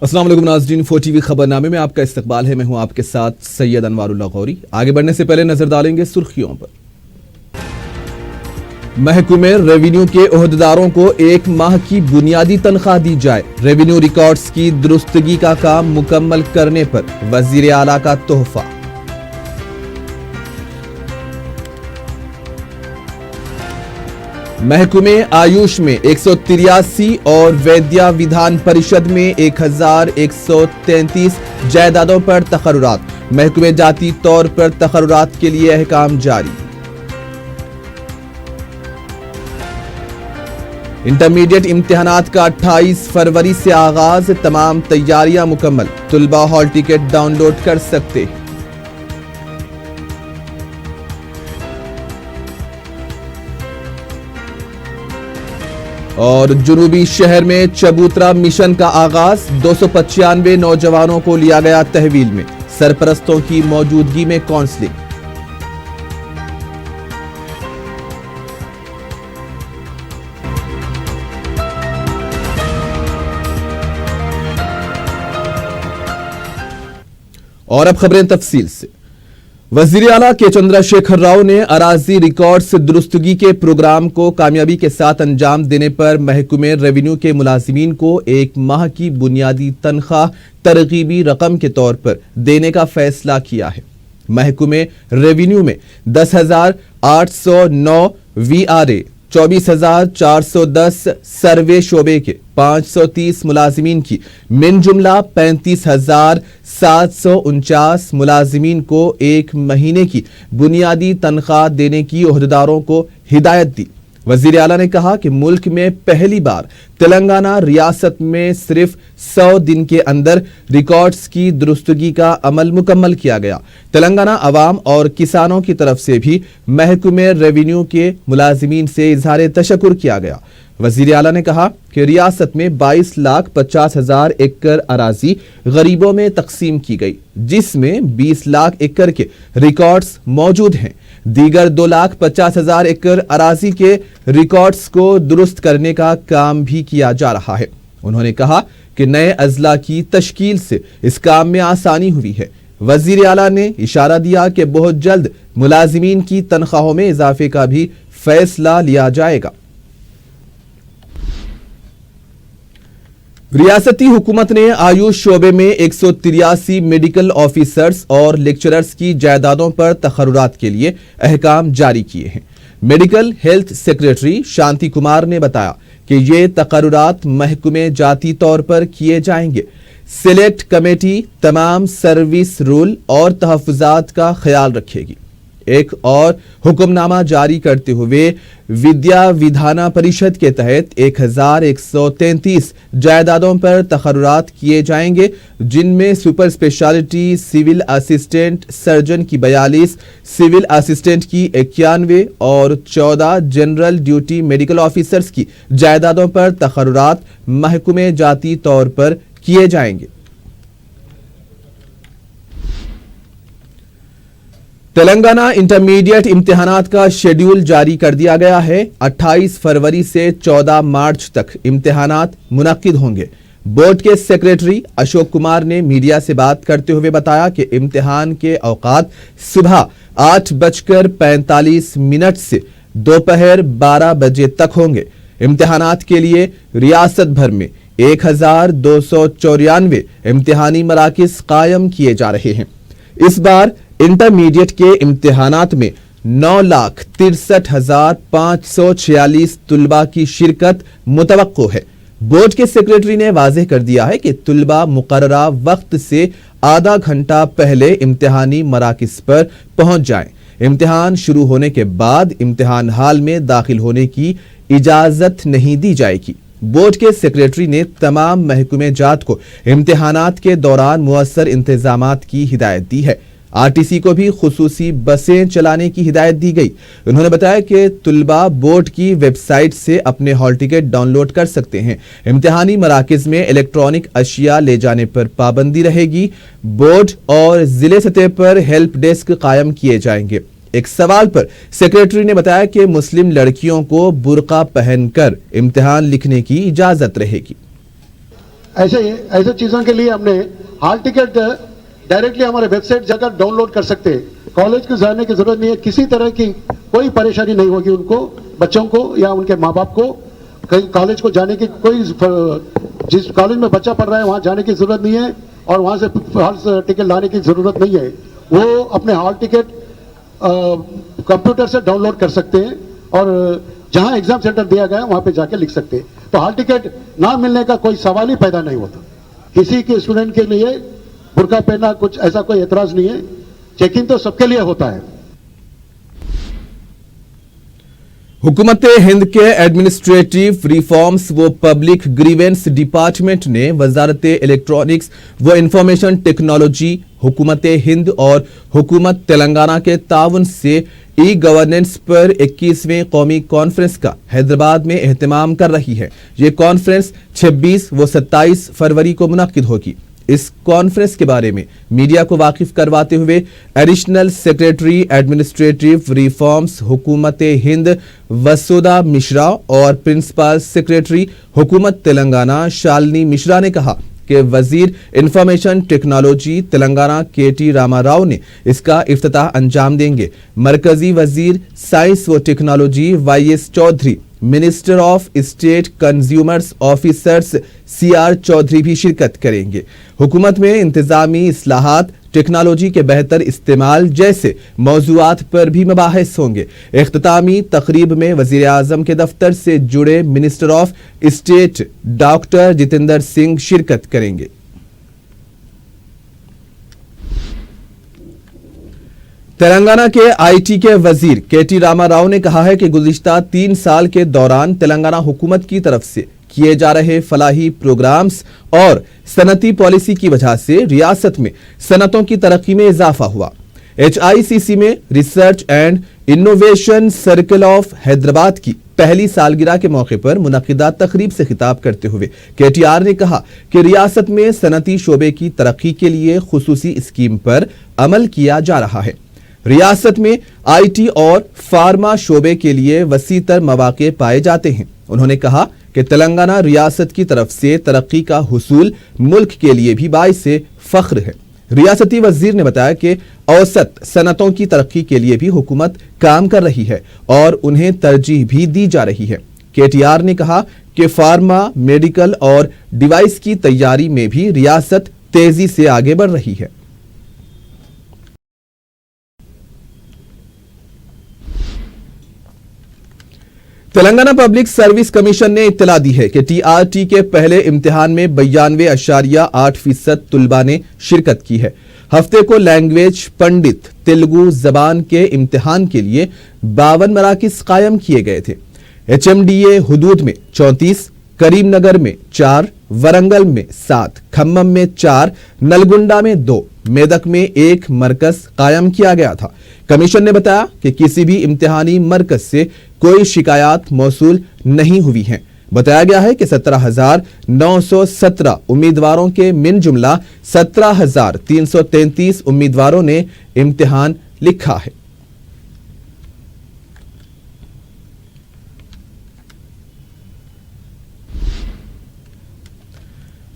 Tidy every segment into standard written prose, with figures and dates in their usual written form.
अस्सलाम वालेकुम नाज़रीन, 4TV खबरनामे में आपका इस्तकबाल है। मैं हूं आपके साथ सैयद अनवारुल्लाह गौरी। आगे बढ़ने से पहले नजर डालेंगे सुर्खियों पर। महकमे रेवेन्यू के ओहदेदारों को 1 माह की बुनियादी तनख्वाह दी जाए। रेवेन्यू रिकॉर्ड्स की दुरुस्तगी का काम मुकम्मल करने पर वजीर आला का तोहफा। महकमे आयुष में 183 और वैद्या विधान परिषद में 1133 जायदादों पर तकर्रुरात। महकमे जाती तौर पर तकर्रुरात के लिए अहकाम जारी। इंटरमीडिएट इम्तिहानात का 28 फरवरी से आगाज। तमाम तैयारियां मुकम्मल। तुलबा हॉल टिकट डाउनलोड कर सकते हैं। और जुनूबी शहर में चबूतरा मिशन का आगाज। 295 नौजवानों को लिया गया तहवील में। सरपरस्तों की मौजूदगी में काउंसलिंग। और अब खबरें तफसील से। वजीर आला के चंद्रशेखर राव ने अराजी रिकॉर्ड्स दुरुस्तगी के प्रोग्राम को कामयाबी के साथ अंजाम देने पर महकमे रेवेन्यू के मुलाजिमीन को 1 माह की बुनियादी तनख्वाह तरगीबी रकम के तौर पर देने का फैसला किया है। महकमे रेवेन्यू में 10,809 VRA, 24,410 सर्वे शोबे के 530 मुलाजिमीन की मिन जुमला 35,749 मुलाजिमीन को 1 महीने की बुनियादी तनख्वाह देने की ओहदेदारों को हिदायत दी। वजीर आला ने कहा कि मुल्क में पहली बार तेलंगाना रियासत में सिर्फ 100 दिन के अंदर रिकॉर्ड्स की दुरुस्तगी का अमल मुकम्मल किया गया। तेलंगाना अवाम और किसानों की तरफ से भी महकमे रेवेन्यू के मुलाजिमीन से इजहार तशक्कुर किया गया। वजीर आला ने कहा कि रियासत में 22,50,000 एकड़ अराजी गरीबों में तकसीम की गई, जिसमें 20 लाख एकड़ के रिकॉर्ड्स मौजूद हैं। दीगर 2,50,000 एकड़ अराजी के रिकॉर्ड्स को दुरुस्त करने का काम भी किया जा रहा है। उन्होंने कहा कि नए अजला की तश्कील से इस काम में आसानी हुई है। वजीर आला ने इशारा दिया कि बहुत जल्द मुलाजिमीन की तनख्वाहों में इजाफे का भी फैसला लिया जाएगा। रियासती हुकूमत ने आयुष शोबे में 183 मेडिकल ऑफिसर्स और लेक्चरर्स की जायदादों पर तकर्रुरात के लिए अहकाम जारी किए हैं। Medical health secretary Shanti Kumar ने बताया कि ये तकर्रुरात महकमे जाती तौर पर किए जाएंगे। सिलेक्ट कमेटी तमाम सर्विस रूल और तहफ़्फ़ुज़ात का ख्याल रखेगी। एक और हुक्मनामा जारी करते हुए विद्या विधाना परिषद के तहत 1133 जायदादों पर तकर्रुरात किए जाएंगे, जिनमें super speciality civil assistant surgeon की 42, सिविल असिस्टेंट की 91 और 14 जनरल ड्यूटी मेडिकल ऑफिसर्स की जायदादों पर तकर्रुरात महकमे जाती तौर पर किए जाएंगे। तेलंगाना इंटरमीडिएट इम्तिहानात का शेड्यूल जारी कर दिया गया है। 28 फरवरी से 14 मार्च तक इम्तिहानात मुनक्किद होंगे। बोर्ड के सेक्रेटरी अशोक कुमार ने मीडिया से बात करते हुए बताया कि इम्तिहान के औकात सुबह 8:45 से दोपहर 12 बजे तक होंगे। इम्तिहानात के लिए रियासत भर में 1,294 इम्तिहानी मराकिज कायम किए जा रहे हैं। इस बार इंटरमीडिएट के इम्तिहानात में 9,63,546 तुलबा की शिरकत मुतवक्को है। बोर्ड के सेक्रेटरी ने वाज़ेह कर दिया है कि तुलबा मुकर्ररा वक्त से आधा घंटा पहले इम्तिहानी मराकिज पर पहुंच जाएं। इम्तिहान शुरू होने के बाद इम्तिहान हाल में दाखिल होने की इजाजत नहीं दी जाएगी। बोर्ड के सेक्रेटरी ने तमाम महकमे जात को इम्तिहानात के दौरान मुअस्सर इंतजामात की हिदायत दी है। आरटीसी को भी खुसूसी बसें चलाने की हिदायत दी गई। उन्होंने बताया कि तुलबा बोर्ड की वेबसाइट से अपने हॉल टिकट डाउनलोड कर सकते हैं। इम्तिहानी मराकिज में इलेक्ट्रॉनिक अशिया ले जाने पर पाबंदी रहेगी। बोर्ड और जिले सतह पर हेल्प डेस्क कायम किए जाएंगे। एक सवाल पर सेक्रेटरी ने बताया कि मुस्लिम लड़कियों को बुर्का पहनकर इम्तिहान लिखने की इजाजत रहेगी। ऐसे चीज़ों के लिए हमने हॉल टिकट डायरेक्टली हमारे वेबसाइट जाकर डाउनलोड कर सकते हैं. कॉलेज को जाने की जरूरत नहीं है. किसी तरह की कोई परेशानी नहीं होगी उनको, बच्चों को या उनके माँ बाप को. कहीं कॉलेज को जाने की कोई, जिस कॉलेज में बच्चा पढ़ रहा है वहाँ जाने की जरूरत नहीं है और वहाँ से हॉल टिकट लाने की जरूरत नहीं है. वो अपने हॉल टिकट कंप्यूटर से डाउनलोड कर सकते हैं और जहाँ एग्जाम सेंटर दिया गया है वहाँ पे जाके लिख सकते हैं. तो हॉल टिकट ना मिलने का कोई सवाल ही पैदा नहीं होता. किसी के स्टूडेंट के लिए बुर्का पहनना कुछ ऐसा कोई एतराज नहीं है. चेकिंग तो सबके लिए होता है. हुकूमत हिंद के एडमिनिस्ट्रेटिव रिफॉर्म्स व पब्लिक ग्रीवेंस डिपार्टमेंट ने वजारत इलेक्ट्रॉनिक्स व इंफॉर्मेशन टेक्नोलॉजी, हुकूमत हिंद और हुकूमत तेलंगाना के ताउन से ई गवर्नेंस पर 21वें कौमी कॉन्फ्रेंस का हैदराबाद में एहतमाम कर रही है. ये कॉन्फ्रेंस 26 व 27 फरवरी को मुनक्किद होगी. इस कॉन्फ्रेंस के बारे में मीडिया को वाकिफ करवाते हुए एडिशनल सेक्रेटरी एडमिनिस्ट्रेटिव रिफॉर्म्स हुकूमत हिंद वसुधा मिश्रा और प्रिंसिपल सेक्रेटरी हुकूमत तेलंगाना शालिनी मिश्रा ने कहा कि वजीर information technology Telangana K T Rama Rao ने इसका इफ्तिताह अंजाम देंगे. मरकजी वजीर साइंस व technology YS Chaudhary, minister of state consumers affairs CR Chaudhary भी शिरकत करेंगे. हुकूमत में इंतजामी इस्लाहात, टेक्नोलॉजी के बेहतर इस्तेमाल जैसे मौजूआत पर भी मबाहिस होंगे. इख्तितामी तकरीब में वजीर आजम के दफ्तर से जुड़े minister of state doctor Jitendra Singh शिरकत करेंगे. तेलंगाना के IT के वजीर KT रामाराव ने कहा है कि गुज़िश्ता 3 साल के दौरान तेलंगाना हुकूमत की तरफ से किए जा रहे फलाही प्रोग्राम्स और सनती पॉलिसी की वजह से रियासत में सनतों की तरक्की में इजाफा हुआ. HICC में research and innovation circle of Hyderabad की पहली सालगिरह के मौके पर मुनक्किदा तकरीब से खिताब करते हुए KTR ने कहा कि रियासत में सनती शोबे की तरक्की के लिए खुसूसी स्कीम पर अमल किया जा रहा है. रियासत में IT और फार्मा शोबे के लिए वसीतर मौके पाए जाते हैं. उन्होंने कहा कि तेलंगाना रियासत की तरफ से तरक्की का हुसूल मुल्क के लिए भी बाइस फख्र है. रियासती वजीर ने बताया कि औसत सनतों की तरक्की के लिए भी हुकूमत काम कर रही है और उन्हें तरजीह भी दी जा रही है. KTR ने कहा कि फार्मा, मेडिकल और डिवाइस की तैयारी में भी रियासत तेजी से आगे बढ़ रही है. तेलंगाना पब्लिक सर्विस कमीशन ने इत्तला दी है कि TRT के पहले इम्तिहान में 92.8% तुलबा ने शिरकत की है. हफ्ते को लैंग्वेज पंडित तेलुगु जबान के इम्तिहान के लिए 52 मराकिज कायम किए गए थे. HMDA हुदूद में 34, करीमनगर में 4, वरंगल में 7, खम्मम में 4, नलगुंडा में 2, मेदक में 1 मरकज कायम किया गया था. कमीशन ने बताया कि किसी भी इम्तिहानी मरकज से कोई शिकायत मौसूल नहीं हुई है. बताया गया है कि 17,917 उम्मीदवारों के मिन जुमला 17,333 उम्मीदवारों ने इम्तिहान लिखा है.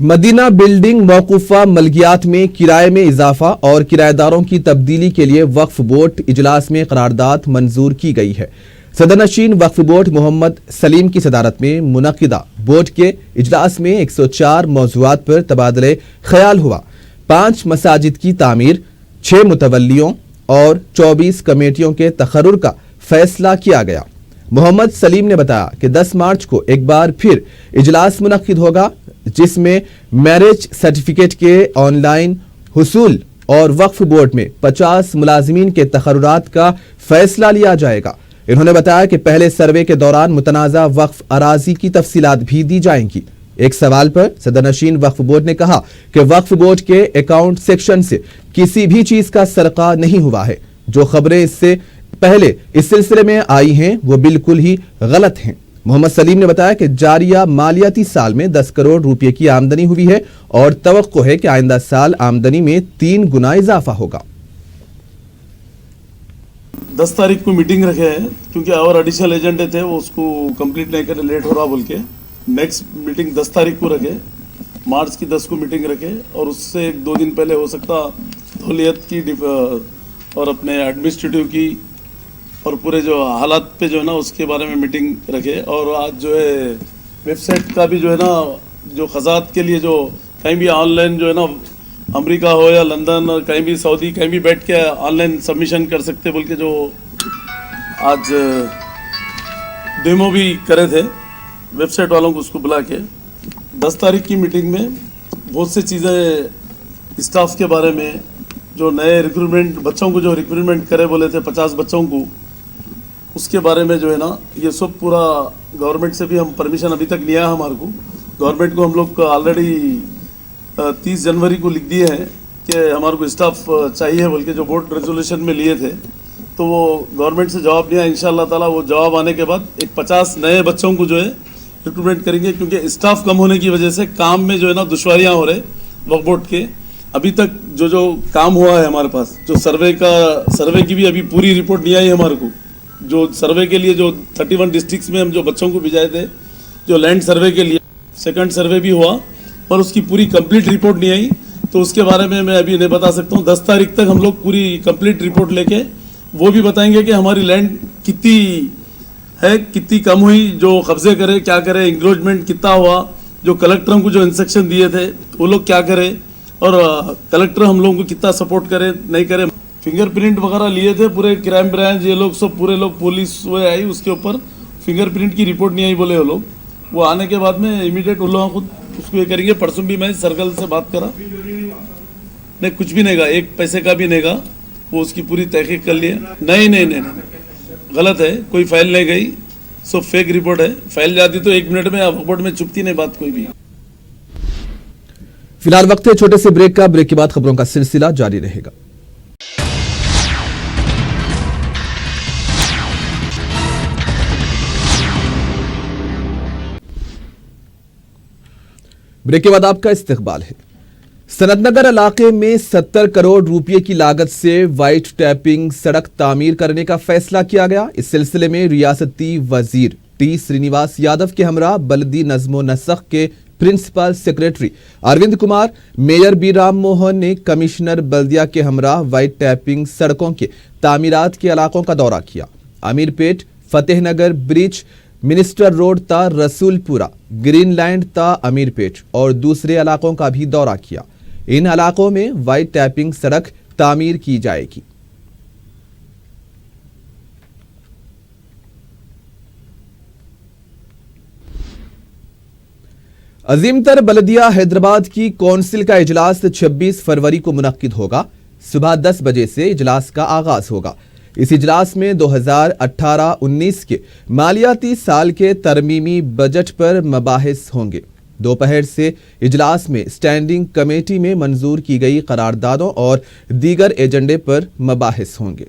मदीना बिल्डिंग मौकूफा मलकियात में किराए में इजाफा और किराएदारों की तब्दीली के लिए वक्फ बोर्ड इजलास में करारदाद मंजूर की गई है. सदरनशीन वक्फ बोर्ड मोहम्मद सलीम की सदारत में मुनक्किदा बोर्ड के इजलास में 104 मौज़ूआत पर तबादले ख्याल हुआ. 5 मसाजिद की तामीर, 6 मुतवल्लियों और 24 कमेटियों के तखर्रुर का फैसला किया गया. मोहम्मद सलीम ने बताया कि 10 मार्च को एक बार फिर इजलास मुनक्किद होगा जिसमें मैरिज सर्टिफिकेट के ऑनलाइन हुसूल और वक्फ बोर्ड में 50 मुलाजिमीन के तखर्रुरात का फैसला लिया जाएगा. इन्होंने बताया कि पहले सर्वे के दौरान मुतनाज़ा वक्फ अराजी की तफसीलात भी दी जाएंगी. एक सवाल पर सदरनशीन वक्फ बोर्ड ने कहा कि वक्फ बोर्ड के अकाउंट सेक्शन से किसी भी चीज का सरका नहीं हुआ है. जो खबरें इससे पहले इस सिलसिले में आई हैं वो बिल्कुल ही गलत हैं. मोहम्मद सलीम ने बताया कि जारिया मालियाती साल में 10 करोड़ रुपए की आमदनी हुई है और तवक्को है कि आइंदा साल आमदनी में 3 गुना इजाफा होगा. 10 तारीख को मीटिंग रखे हैं क्योंकि और एडिशनल एजेंडे थे वो उसको कंप्लीट नहीं करे, लेट हो रहा बोल के. नेक्स्ट मीटिंग 10 तारीख को रखे. मार्च की 10 को मीटिंग रखे और उससे 1-2 दिन पहले हो सकता दौलियत की और अपने एडमिनिस्ट्रेटिव की और पूरे जो हालात पे जो है ना उसके बारे में मीटिंग रखे। और आज जो है वेबसाइट का भी जो है ना जो खजात के लिए जो कहीं भी ऑनलाइन जो है ना अमेरिका हो या लंदन और कहीं भी सऊदी कहीं भी बैठ के ऑनलाइन सबमिशन कर सकते बोल के जो आज डेमो भी करे थे वेबसाइट वालों को उसको बुला के 10 तारीख की मीटिंग में बहुत सी चीज़ें स्टाफ के बारे में जो नए रिक्रूटमेंट बच्चों को जो रिक्रूटमेंट करे बोले थे 50 बच्चों को उसके बारे में जो है ना ये सब पूरा गवर्नमेंट से भी हम परमिशन अभी तक नहीं आया हमारे को। गवर्नमेंट को हम लोग ऑलरेडी 30 जनवरी को लिख दिए हैं कि हमारे को स्टाफ चाहिए बोल के जो बोर्ड रेजोल्यूशन में लिए थे, तो वो गवर्नमेंट से जवाब नहीं आया। इंशाल्लाह ताला वो जवाब आने के बाद एक 50 नए बच्चों को जो है रिक्रूटमेंट करेंगे, क्योंकि स्टाफ कम होने की वजह से काम में जो है ना दुश्वारियाँ हो रहे वक्फ बोर्ड के। अभी तक जो काम हुआ है हमारे पास जो सर्वे की भी अभी पूरी रिपोर्ट नहीं आई हमारे को। जो सर्वे के लिए जो 31 डिस्ट्रिक्ट्स में हम जो बच्चों को भिजाए थे जो लैंड सर्वे के लिए, सेकंड सर्वे भी हुआ पर उसकी पूरी कंप्लीट रिपोर्ट नहीं आई, तो उसके बारे में मैं अभी नहीं बता सकता हूँ। 10 तारीख तक हम लोग पूरी कंप्लीट रिपोर्ट लेके वो भी बताएंगे कि हमारी लैंड कितनी है, कितनी कम हुई, जो कब्जे करे क्या करे, इंक्रोचमेंट कितना हुआ, जो कलेक्टरों को जो इंस्ट्रक्शन दिए थे वो लोग क्या करे और कलेक्टर हम लोगों को कितना सपोर्ट करे नहीं करे। फिंगरप्रिंट वगैरह लिए थे पूरे क्राइम ब्रांच ये लोग सब पूरे लोग पुलिस वो आई, उसके ऊपर फिंगरप्रिंट की रिपोर्ट नहीं आई बोले वो लोग। वो आने के बाद में इमीडिएट उन लोगों को उसको ये करेंगे। परसों भी मैं सर्कल से बात करा, नहीं कुछ भी नहीं गा, एक पैसे का भी नहीं गा, वो उसकी पूरी तहकीक कर लिए। नहीं गलत है, कोई फाइल नहीं गई, सब फेक रिपोर्ट है। फाइल जाती तो 1 मिनट में बोर्ड में चुपती नहीं बात कोई भी। फिलहाल वक्त है छोटे से ब्रेक का। ब्रेक के बाद खबरों का सिलसिला जारी रहेगा। ब्रेक के बाद आपका इस्तकबाल है। सनतनगर इलाके में 70 करोड़ रुपए की लागत से वाइट टैपिंग सड़क तामीर करने का फैसला किया गया। इस सिलसिले में रियासती वजीर टी श्रीनिवास यादव के हमरा बल्दी नज्मो नसख के principal secretary Arvind Kumar, mayor B Ram Mohan ने कमिश्नर बल्दिया के हमरा वाइट टैपिंग सड़कों के तामीरात के इलाकों का दौरा किया। Ameerpet, Fatehnagar bridge, minister road ता रसूलपुरा, ग्रीनलैंड ता अमीरपेट और दूसरे इलाकों का भी दौरा किया। इन इलाकों में वाइट टैपिंग सड़क तामीर की जाएगी। अजीमतर बल्दिया हैदराबाद की कौंसिल का इजलास 26 फरवरी को मुनक्किद होगा। सुबह 10 बजे से इजलास का आगाज होगा। इस इजलास में 2018-19 के मालियाती साल के तरमीमी बजट पर मबाहिस होंगे। दोपहर से इजलास में स्टैंडिंग कमेटी में मंजूर की गई करारदादों और दीगर एजेंडे पर मबाहिस होंगे।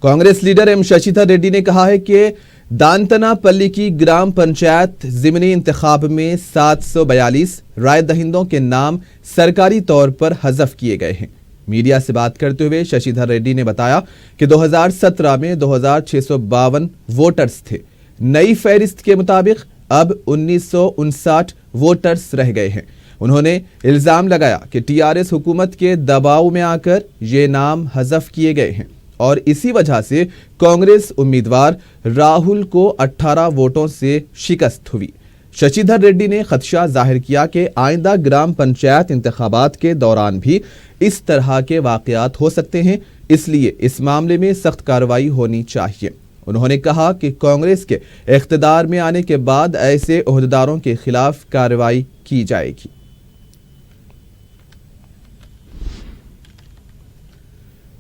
कांग्रेस लीडर एम शशिधर रेड्डी ने कहा है कि दांतनापल्ली की ग्राम पंचायत ज़िमनी इंतखाब में 742 राय दहिंदों के नाम सरकारी तौर पर हज़फ किए गए हैं। मीडिया से बात करते हुए शशिधर रेड्डी ने बताया कि 2017 में 2652 वोटर्स थे। नई फहरिस्त के मुताबिक अब 1959 वोटर्स रह गए हैं। उन्होंने इल्जाम लगाया कि टीआरएस हुकूमत के दबाव में आकर ये नाम हज़फ किए गए हैं और इसी वजह से कांग्रेस उम्मीदवार राहुल को 18 वोटों से शिकस्त हुई। शशिधर रेड्डी ने खदशा जाहिर किया कि आइंदा ग्राम पंचायत इंतखाबात के दौरान भी इस तरह के वाकयात हो सकते हैं, इसलिए इस मामले में सख्त कार्रवाई होनी चाहिए। उन्होंने कहा कि कांग्रेस के इख्तिदार में आने के बाद ऐसे ओहदेदारों के खिलाफ कार्रवाई की जाएगी।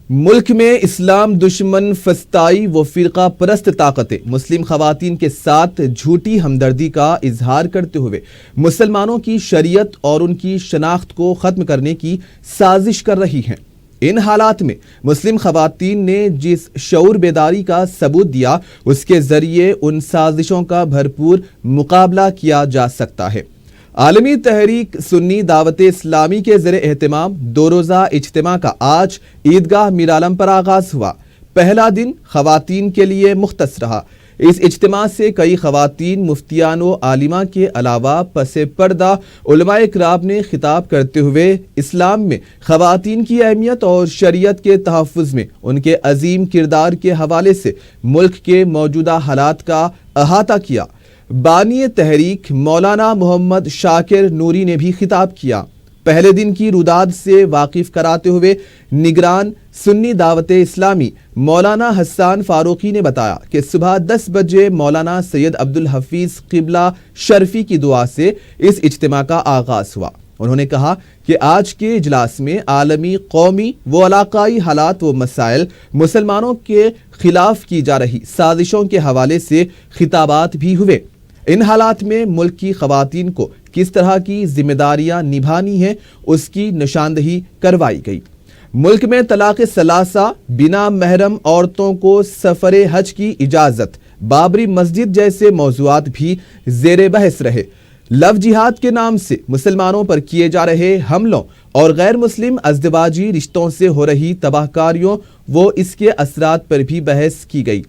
मुल्क में इस्लाम दुश्मन फस्ताई व फिरका परस्त ताकतें मुस्लिम खवातीन के साथ झूठी हमदर्दी का इजहार करते हुए मुसलमानों की शरीयत और उनकी शनाख्त को खत्म करने की साजिश कर रही हैं। इन हालात में मुस्लिम खवातीन ने जिस शऊर बेदारी का सबूत दिया, उसके जरिए उन साजिशों का भरपूर मुकाबला किया जा सकता है। आलमी तहरीक सुन्नी दावत इस्लामी के ज़रिए एहतमाम 2 रोज़ा इज्तिमा का आज ईदगाह मीरालम पर आगाज हुआ। पहला दिन खवातीन के लिए मुख्तस रहा। اس اجتماع سے کئی خواتین مفتیان و عالمہ کے علاوہ پس پردہ علماء کرام نے خطاب کرتے ہوئے اسلام میں خواتین کی اہمیت اور شریعت کے تحفظ میں ان کے عظیم کردار کے حوالے سے ملک کے موجودہ حالات کا احاطہ کیا۔ بانی تحریک مولانا محمد شاکر نوری نے بھی خطاب کیا۔ پہلے دن کی روداد سے واقف کراتے ہوئے نگران سنی دعوت اسلامی مولانا حسان فاروقی نے بتایا کہ صبح 10 بجے مولانا سید عبدالحفیظ قبلہ شرفی کی دعا سے اس اجتماع کا آغاز ہوا۔ انہوں نے کہا کہ آج کے اجلاس میں عالمی، قومی و علاقائی حالات و مسائل، مسلمانوں کے خلاف کی جا رہی سازشوں کے حوالے سے خطابات بھی ہوئے۔ ان حالات میں ملک کی خواتین کو کس طرح کی ذمہ داریاں نبھانی ہیں اس کی نشاندہی کروائی گئی۔ ملک میں طلاق ثلاثہ، بنا محرم عورتوں کو سفر حج کی اجازت، بابری مسجد جیسے موضوعات بھی زیر بحث رہے۔ لو جہاد کے نام سے مسلمانوں پر کیے جا رہے حملوں اور غیر مسلم ازدواجی رشتوں سے ہو رہی تباہ کاریوں و اس کے اثرات پر بھی بحث کی گئی۔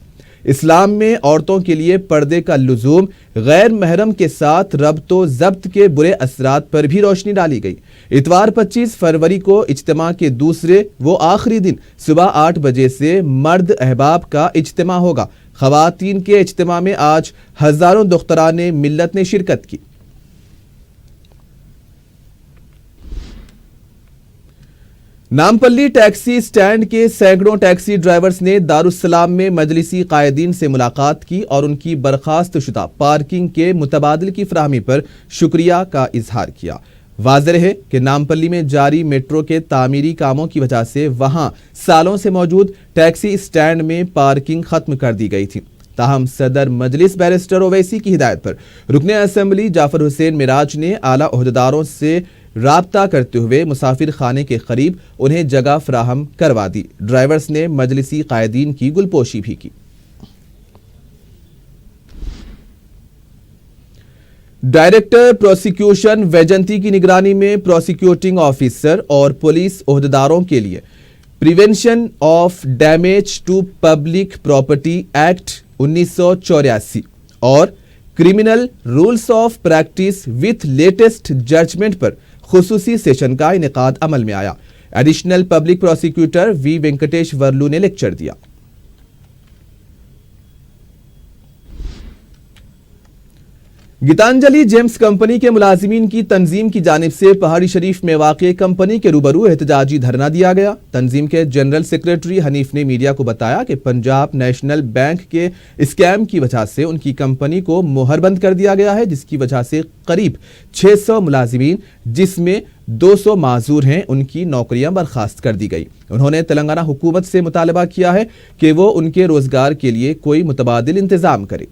اسلام میں عورتوں کے لیے پردے کا لزوم، غیر محرم کے ساتھ ربط و ضبط کے برے اثرات پر بھی روشنی ڈالی گئی۔ اتوار 25 فروری کو اجتماع کے دوسرے و آخری دن صبح 8 بجے سے مرد احباب کا اجتماع ہوگا۔ خواتین کے اجتماع میں آج ہزاروں دختران ملت نے شرکت کی۔ نامپلی ٹیکسی سٹینڈ کے سینکڑوں ٹیکسی ڈرائیورز نے دارالسلام میں مجلسی قائدین سے ملاقات کی اور ان کی برخاست شدہ پارکنگ کے متبادل کی فراہمی پر شکریہ کا اظہار کیا۔ واضح ہے کہ نامپلی میں جاری میٹرو کے تعمیری کاموں کی وجہ سے وہاں سالوں سے موجود ٹیکسی سٹینڈ میں پارکنگ ختم کر دی گئی تھی۔ تاہم صدر مجلس بیرسٹر اویسی کی ہدایت پر رکن اسمبلی جعفر حسین معراج نے اعلیٰ عہدیداروں سے رابطہ کرتے ہوئے مسافر خانے کے قریب انہیں جگہ فراہم کروا دی۔ ڈرائیورز نے مجلسی قائدین کی گلپوشی بھی کی۔ ڈائریکٹر پروسیکیوشن ویجنتی کی نگرانی میں پروسیکیوٹنگ آفیسر اور پولیس عہدیداروں کے لیے prevention of damage to public property act 1984 اور criminal rules of practice with latest judgement پر خصوصی سیشن کا انعقاد عمل میں آیا۔ Additional public prosecutor V Venkatesh Varlu نے لیکچر دیا۔ گیتانجلی جیمز کمپنی کے ملازمین کی تنظیم کی جانب سے پہاڑی شریف میں واقع کمپنی کے روبرو احتجاجی دھرنا دیا گیا۔ تنظیم کے جنرل سیکریٹری حنیف نے میڈیا کو بتایا کہ پنجاب نیشنل بینک کے اسکیم کی وجہ سے ان کی کمپنی کو مہر بند کر دیا گیا ہے، جس کی وجہ سے قریب 600 ملازمین جس میں 200 معذور ہیں ان کی نوکریاں برخاست کر دی گئی۔ انہوں نے تلنگانہ حکومت سے مطالبہ کیا ہے کہ وہ ان کے روزگار کے لیے کوئی متبادل انتظام کرے۔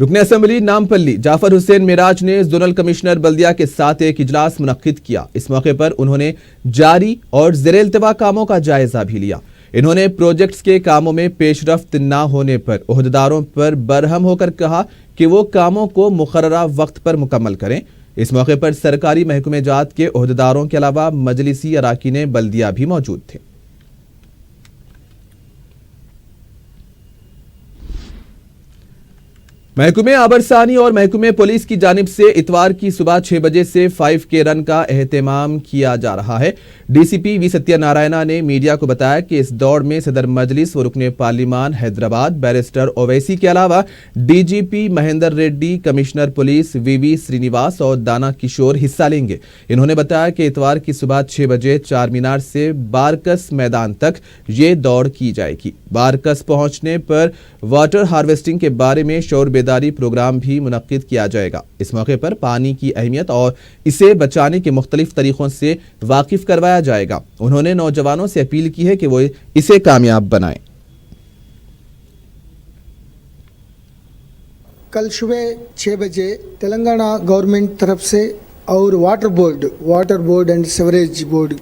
رکن اسمبلی نامپلی جعفر حسین معراج نے زونل کمشنر بلدیہ کے ساتھ ایک اجلاس منعقد کیا۔ اس موقع پر انہوں نے جاری اور زیر التوا کاموں کا جائزہ بھی لیا۔ انہوں نے پروجیکٹس کے کاموں میں پیش رفت نہ ہونے پر عہدیداروں پر برہم ہو کر کہا کہ وہ کاموں کو مقررہ وقت پر مکمل کریں۔ اس موقع پر سرکاری محکمہ جات کے عہدیداروں کے علاوہ مجلسی اراکین بلدیہ بھی موجود تھے۔ محکمہ آبرسانی اور محکمہ پولیس کی جانب سے اتوار کی صبح 6 بجے سے 5K رن کا اہتمام کیا جا رہا ہے۔ ڈی سی پی وی ستیہ نارائنا نے میڈیا کو بتایا کہ اس دوڑ میں صدر مجلس و رکن پارلیمان حیدرآباد بیرسٹر اویسی کے علاوہ ڈی جی پی مہندر ریڈی، کمشنر پولیس وی وی سرینیواس اور دانا کشور حصہ لیں گے۔ انہوں نے بتایا کہ اتوار کی صبح 6 بجے چار مینار سے بارکس میدان تک یہ دوڑ کی جائے گی۔ بارکس پہنچنے پر واٹر ہارویسٹنگ کے بارے میں شعور بیداری پروگرام بھی منعقد کیا جائے گا۔ اس موقع پر پانی کی اہمیت اور اسے بچانے کے مختلف طریقوں سے واقف کروایا جائے گا۔ انہوں نے نوجوانوں سے اپیل کی ہے کہ وہ اسے کامیاب بنائیں۔ کل صبح 6 بجے تلنگانہ گورنمنٹ طرف سے اور water board and sewerage board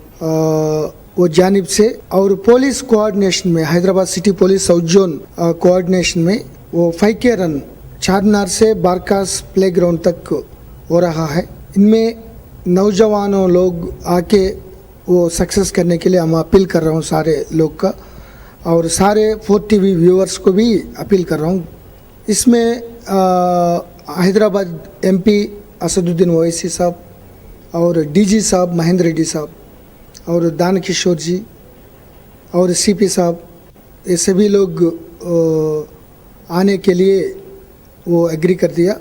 وہ جانب سے اور پولیس کوآرڈینیشن میں Hyderabad city police south zone coordination میں وہ 5K رن چار مینار سے بارکاس پلے گراؤنڈ تک ہو رہا ہے۔ ان میں نوجوانوں لوگ آ کے वो सक्सेस करने के लिए हम अपील कर रहा हूँ सारे लोग का, और सारे 4 TV व्यूअर्स को भी अपील कर रहा हूँ। इसमें हैदराबाद MP असदुद्दीन ओवैसी साहब और DG साहब महेंद्र रेड्डी साहब और दान किशोर जी और CP साहब, ये सभी लोग आने के लिए वो एग्री कर दिया।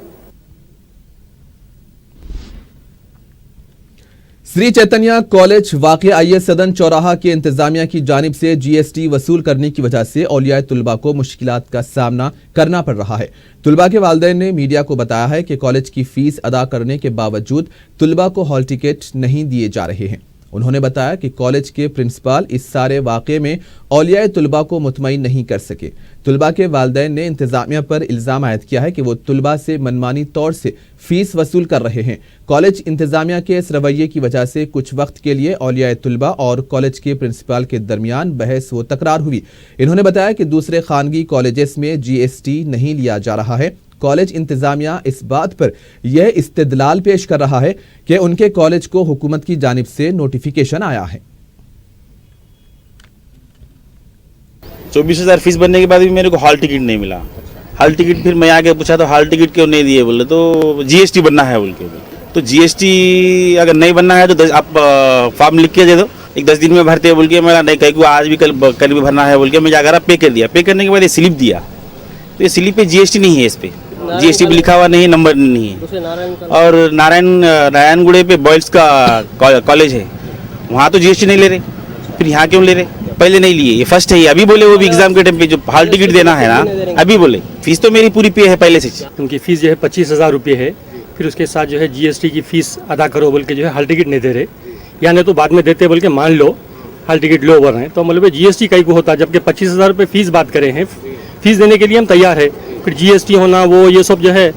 श्री चैतन्य कॉलेज वाक़या IS सदन चौराहा के इंतजामिया की जानिब से GST वसूल करने की वजह से औलिया तुलबा को मुश्किलात का सामना करना पड़ रहा है। तुलबा के वालिदैन ने मीडिया को बताया है कि कॉलेज की फीस अदा करने के बावजूद तुलबा को हॉल टिकट नहीं दिए जा रहे हैं। उन्होंने बताया कि कॉलेज के प्रिंसिपल इस सारे वाक़े में औलिया तुलबा को मुतमईन नहीं कर सके। तुलबा के वालिदैन ने इंतजामिया पर इल्ज़ाम आयद किया है कि वो तुलबा से मनमानी तौर से फीस वसूल कर रहे हैं। कॉलेज इंतजामिया के इस रवैये की वजह से कुछ वक्त के लिए औलिया तुलबा और कॉलेज के प्रिंसिपल के दरमियान बहस व तकरार हुई। इन्होंने बताया कि दूसरे खानगी कॉलेजेस में GST नहीं लिया जा रहा है। कॉलेज इंतजामिया इस बात पर यह इस्तेदलाल पेश कर रहा है कि उनके कॉलेज को हुकूमत की जानिब से नोटिफिकेशन आया है। 24,000 फीस बनने के बाद भी मेरे को हॉल टिकट नहीं मिला। हॉल टिकट फिर मैं आके पूछा तो हॉल टिकट क्यों नहीं दिए, बोले तो GST बनना है बोल के। तो GST अगर नहीं बनना है तो आप फॉर्म लिख के दे दो, एक 10 दिन में भरते हैं बोल के। मेरा नहीं, कहीं को आज भी कल भी भरना है बोल के मैं जाकर पे कर दिया। पे करने के बाद ये स्लिप दिया, तो ये स्लिप पे GST नहीं है, इस पे GST भी लिखा हुआ नहीं है, नंबर नहीं है। और नारायणगुड़े पे बॉयज़ का कॉलेज है, वहाँ तो GST नहीं ले रहे, फिर यहाँ क्यों ले रहे? पहले नहीं लिए, ये फर्स्ट है। ये अभी बोले वो भी एग्जाम के टाइम पे जो हॉल टिकट देना है ना, अभी बोले फीस तो मेरी पूरी पे है पहले से। उनकी फीस जो है 25,000 रुपये है, फिर उसके साथ जो है GST की फीस अदा करो बोल के जो है हॉल टिकट नहीं दे रहे, या नहीं तो बाद में देते बोल के मान लो हॉल टिकट लो ओवर हैं। तो मतलब GST कहीं को होता है, जबकि 25,000 रुपये फीस बात करें हैं, फीस देने के लिए हम तैयार है, फिर GST होना वो ये सब जो है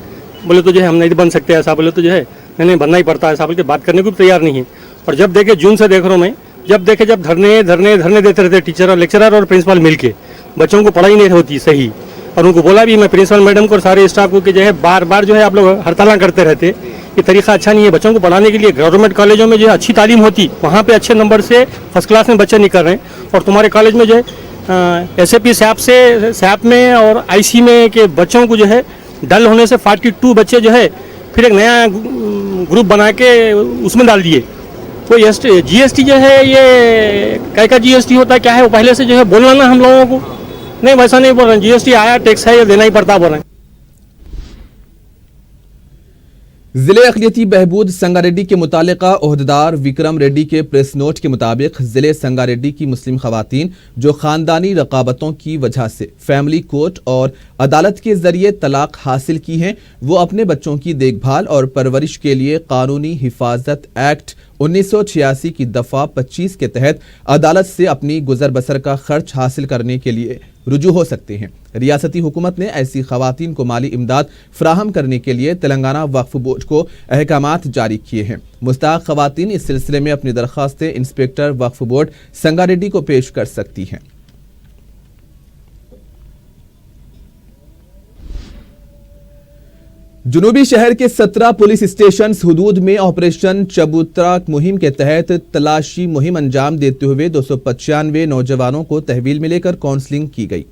बोले तो जो है हम नहीं बन सकते, ऐसा बोले तो जो है नहीं बनना ही पड़ता है, ऐसा बोल के बात करने को भी तैयार नहीं है। और जब देखे जून से देख रहा हूँ मैं, जब धरने देते रहते टीचर और लेक्चरर और प्रिंसिपल मिलके, बच्चों को पढ़ाई नहीं होती सही। और उनको बोला भी मैं प्रिंसिपल मैडम को और सारे स्टाफ को कि जो है बार बार जो है आप लोग हड़ताल करते रहते, ये तरीका अच्छा नहीं है। बच्चों को पढ़ाने के लिए गवर्नमेंट कॉलेजों में जो है अच्छी तालीम होती, वहाँ पे अच्छे नंबर से फर्स्ट क्लास में बच्चे निकल रहे हैं, और तुम्हारे कॉलेज में जो है SAP SAP में और IC में के बच्चों को जो है डल होने से 42 बच्चे जो है फिर एक नया ग्रुप बना के उसमें डाल दिए। तो GST जो है ये का GST होता है क्या है, वो पहले से जो है बोलना ना हम लोगों को, नहीं वैसा नहीं बोल रहे हैं। GST आया, टैक्स है, ये देना ही पड़ता बोल रहे हैं। जिले अक़लियती बहबूद संगारेड्डी के मुतालिका ओहदेदार विक्रम रेड्डी के प्रेस नोट के मुताबिक जिले संगारेड्डी की मुस्लिम खवातीन जो खानदानी रकाबतों की वजह से फैमिली कोर्ट और अदालत के जरिए तलाक हासिल की हैं, वो अपने बच्चों की देखभाल और परवरिश के लिए कानूनी हिफाजत एक्ट 1986 की दफ़ा 25 के तहत अदालत से अपनी गुजर बसर का खर्च हासिल करने के लिए रुजू हो सकते हैं। रियासती हुकूमत ने ऐसी खवातीन को माली इमदाद फराहम करने के लिए तेलंगाना वक्फ बोर्ड को अहकामात जारी किए हैं। मुस्ताहक खवातीन इस सिलसिले में अपनी दरख्वास्तें इंस्पेक्टर वक्फ बोर्ड संगारेड्डी को पेश कर सकती हैं। जुनूबी शहर के 17 पुलिस स्टेशन हुदूद में ऑपरेशन चबूतरा मुहिम के तहत तलाशी मुहिम अंजाम देते हुए 295 नौजवानों को तहवील में लेकर काउंसलिंग की गई।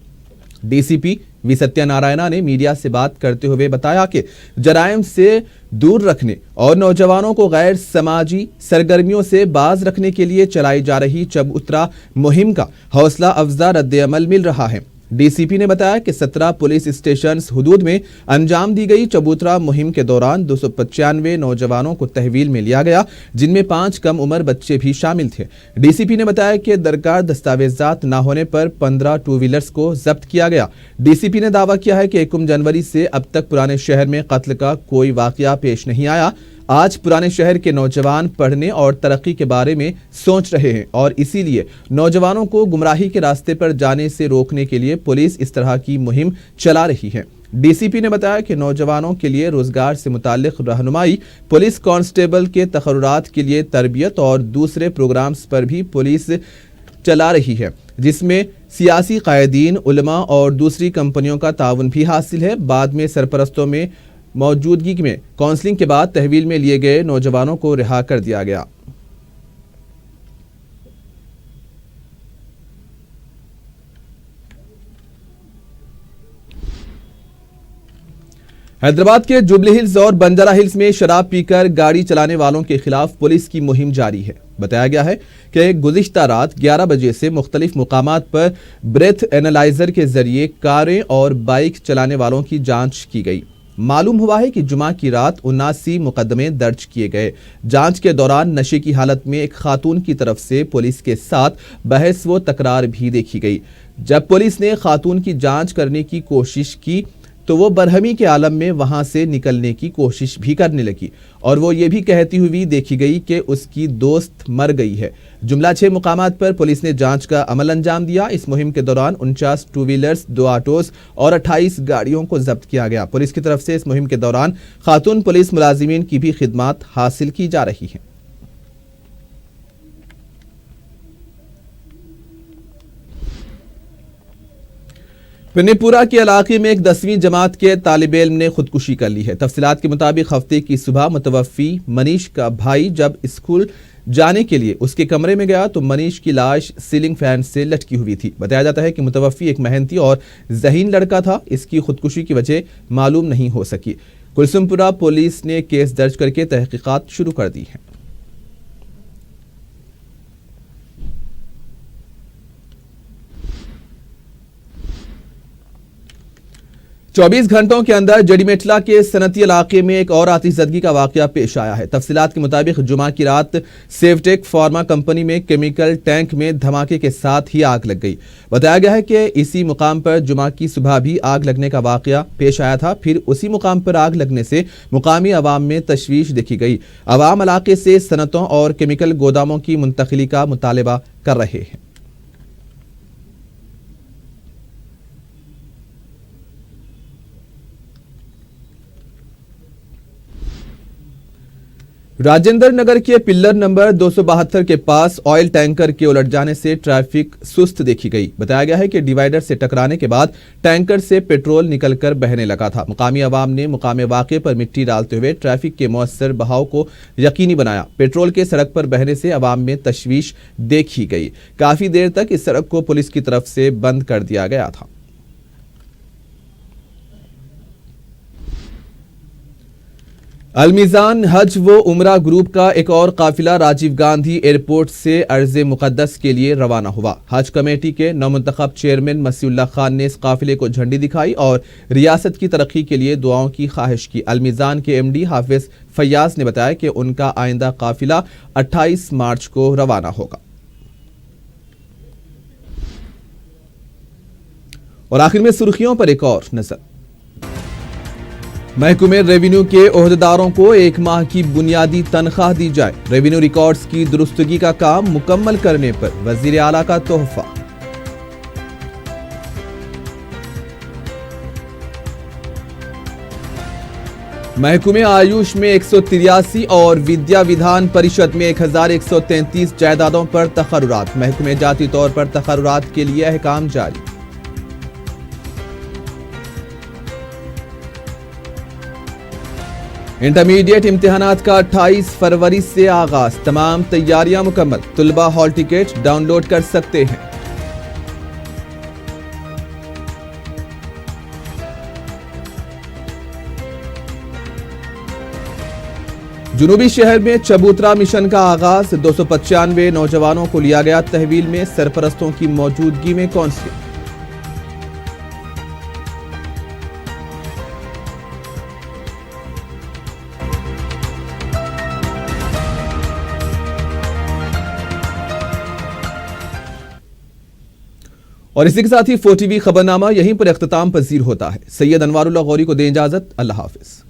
DCP वी सत्यनारायणा ने मीडिया से बात करते हुए बताया कि जराइम से दूर रखने और नौजवानों को गैर समाजी सरगर्मियों से बाज रखने के लिए चलाई जा रही चबूतरा मुहिम का हौसला अफजा रद्द-ए-अमल मिल रहा है। DCP ने बताया कि 17 पुलिस स्टेशन हुदूद में अंजाम दी गई चबूतरा मुहिम के दौरान 295 नौजवानों को तहवील में लिया गया, जिनमें 5 कम उम्र बच्चे भी शामिल थे। DCP ने बताया कि दरकार दस्तावेजात न होने पर 15 टू व्हीलर्स को जब्त किया गया। DCP ने दावा किया है कि 1 जनवरी से अब तक पुराने शहर में कत्ल का कोई वाकया पेश नहीं आया। आज पुराने शहर के नौजवान पढ़ने और तरक्की के बारे में सोच रहे हैं और इसीलिए नौजवानों को गुमराही के रास्ते पर जाने से रोकने के लिए पुलिस इस तरह की मुहिम चला रही है। DCP ने बताया कि नौजवानों के लिए रोजगार से मुताल्लिक रहनुमाई, पुलिस कांस्टेबल के तखर्रुरात के लिए तरबियत और दूसरे प्रोग्राम्स पर भी पुलिस चला रही है, जिसमें सियासी कायदीन, उलमा और दूसरी कंपनियों का ताउन भी हासिल है। बाद में सरपरस्तों में मौजूदगी में काउंसलिंग के बाद तहवील में लिए गए नौजवानों को रिहा कर दिया गया। حیدرآباد کے جوبلی ہلز اور بنجارہ ہلز میں شراب پی کر گاڑی چلانے والوں کے خلاف پولیس کی مہم جاری ہے۔ بتایا گیا ہے کہ گزشتہ رات 11 بجے سے مختلف مقامات پر بریتھ اینالائزر کے ذریعے کاریں اور بائک چلانے والوں کی جانچ کی گئی۔ معلوم ہوا ہے کہ جمعہ کی رات 79 مقدمے درج کیے گئے۔ جانچ کے دوران نشے کی حالت میں ایک خاتون کی طرف سے پولیس کے ساتھ بحث و تکرار بھی دیکھی گئی۔ جب پولیس نے خاتون کی جانچ کرنے کی کوشش کی تو وہ برہمی کے عالم میں وہاں سے نکلنے کی کوشش بھی کرنے لگی اور وہ یہ بھی کہتی ہوئی دیکھی گئی کہ اس کی دوست مر گئی ہے۔ جملہ 6 مقامات پر پولیس نے جانچ کا عمل انجام دیا۔ اس مہم کے دوران 49 ٹو ویلرز، 2 آٹوز اور 28 گاڑیوں کو ضبط کیا گیا۔ پولیس کی طرف سے اس مہم کے دوران خاتون پولیس ملازمین کی بھی خدمات حاصل کی جا رہی ہیں۔ پنی پورہ کے علاقے میں ایک 10ویں جماعت کے طالب علم نے خودکشی کر لی ہے۔ تفصیلات کے مطابق ہفتے کی صبح متوفی منیش کا بھائی جب اسکول جانے کے لیے اس کے کمرے میں گیا تو منیش کی لاش سیلنگ فین سے لٹکی ہوئی تھی۔ بتایا جاتا ہے کہ متوفی ایک محنتی اور ذہین لڑکا تھا۔ اس کی خودکشی کی وجہ معلوم نہیں ہو سکی۔ کلثوم پورہ پولیس نے کیس درج کر کے تحقیقات شروع کر دی ہیں۔ 24 گھنٹوں کے اندر جڑی میٹلا کے صنعتی علاقے میں ایک اور آتش زدگی کا واقعہ پیش آیا ہے۔ تفصیلات کے مطابق جمعہ کی رات سیوٹیک فارما کمپنی میں کیمیکل ٹینک میں دھماکے کے ساتھ ہی آگ لگ گئی۔ بتایا گیا ہے کہ اسی مقام پر جمعہ کی صبح بھی آگ لگنے کا واقعہ پیش آیا تھا۔ پھر اسی مقام پر آگ لگنے سے مقامی عوام میں تشویش دیکھی گئی۔ عوام علاقے سے صنعتوں اور کیمیکل گوداموں کی منتقلی کا مطالبہ کر رہے ہیں۔ راجندر نگر کے پلر نمبر 272 کے پاس آئل ٹینکر کے الٹ جانے سے ٹریفک سست دیکھی گئی۔ بتایا گیا ہے کہ ڈیوائیڈر سے ٹکرانے کے بعد ٹینکر سے پیٹرول نکل کر بہنے لگا تھا۔ مقامی عوام نے مقام واقعے پر مٹی ڈالتے ہوئے ٹریفک کے مؤثر بہاؤ کو یقینی بنایا۔ پیٹرول کے سڑک پر بہنے سے عوام میں تشویش دیکھی گئی۔ کافی دیر تک اس سڑک کو پولیس کی طرف سے بند کر دیا گیا تھا۔ المیزان حج و عمرہ گروپ کا ایک اور قافلہ راجیو گاندھی ایئرپورٹ سے ارض مقدس کے لیے روانہ ہوا۔ حج کمیٹی کے نومنتخب چیئرمین مسیح اللہ خان نے اس قافلے کو جھنڈی دکھائی اور ریاست کی ترقی کے لیے دعاؤں کی خواہش کی۔ المیزان کے ایم ڈی حافظ فیاض نے بتایا کہ ان کا آئندہ قافلہ 28 مارچ کو روانہ ہوگا۔ اور آخر میں سرخیوں پر ایک اور نظر۔ محکمہ ریونیو کے عہدیداروں کو 1 ماہ کی بنیادی تنخواہ دی جائے۔ ریونیو ریکارڈز کی درستگی کا کام مکمل کرنے پر وزیر اعلیٰ کا تحفہ۔ محکمہ آیوش میں 183 اور ودیا ودھان پریشد میں 1133 جائیدادوں پر تقررات۔ محکمہ جاتی طور پر تقررات کے لیے احکام جاری۔ انٹرمیڈیٹ امتحانات کا 28 فروری سے آغاز۔ تمام تیاریاں مکمل۔ طلبہ ہال ٹکٹ ڈاؤن لوڈ کر سکتے ہیں۔ جنوبی شہر میں چبوترا مشن کا آغاز۔ 295 نوجوانوں کو لیا گیا تحویل میں، سرپرستوں کی موجودگی میں کونسلنگ۔ اور اسی کے ساتھ ہی 4 ٹی وی خبرنامہ یہیں پر اختتام پذیر ہوتا ہے۔ سید انوار اللہ غوری کو دیں اجازت۔ اللہ حافظ۔